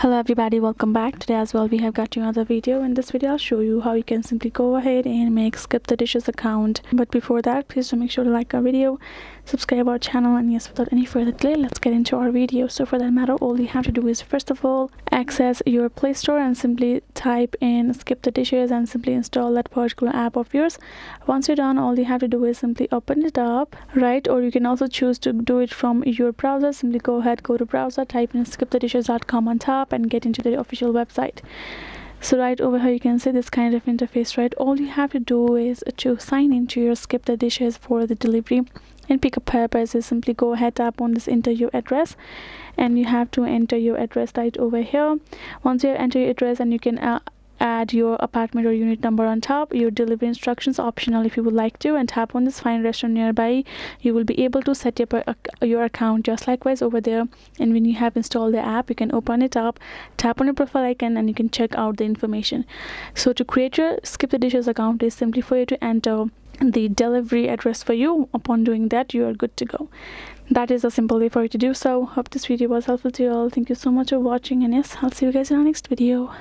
Hello everybody, welcome back. Today as well we have got you another video. In this video I'll show you how you can simply go ahead and make Skip the Dishes account. But before that, please do make sure to like our video, subscribe our channel, and yes, without any further delay, let's get into our video. So for that matter, all you have to do is first of all access your Play Store and simply type in Skip the Dishes and simply install that particular app of yours. Once you're done, all you have to do is simply open it up, right? Or you can also choose to do it from your browser. Simply go ahead, go to browser, type in skipthedishes.com on top and get into the official website. So right over here you can see this kind of interface, right? All you have to do is to sign into your Skip the Dishes for the delivery and pick up purposes. Simply go ahead, tap on this enter your address, and you have to enter your address right over here. Once you enter your address, and you can add your apartment or unit number on top, your delivery instructions optional if you would like to, and tap on this find restaurant nearby. You will be able to set up your account just likewise over there. And when you have installed the app, you can open it up, tap on your profile icon, and you can check out the information. So to create your Skip the Dishes account is simply for you to enter the delivery address for you. Upon doing that, you are good to go. That is a simple way for you to do so. Hope this video was helpful to you all. Thank you so much for watching, and yes, I'll see you guys in our next video.